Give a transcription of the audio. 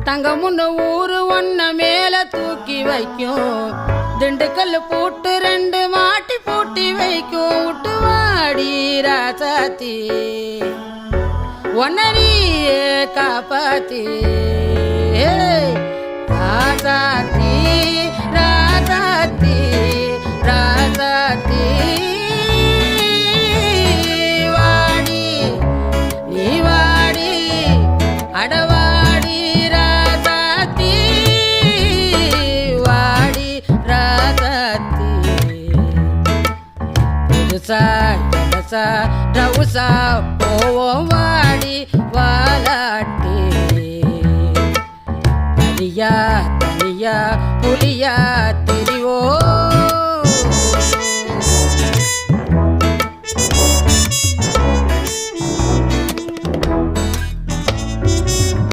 தங்கமுன்னு ஊரு ஒன்ன மேல தூக்கி வைக்கும் திண்டுக்கல் பூட்டு 2 மாட்டி பூட்டி வைக்கும் விட்டு வாடி ராசாத்தி ஒன்னரியே காப்பாத்தி ராசாத்தி ராசாத்தி ராசாத்தி வாடி நீ வாடி அடவாடி ராசாத்தி வாடி ராசாத்தி புதுசா இடசா ரவுசா போவோம் வாடி வாலாட்டி தனியா தனியா புலியா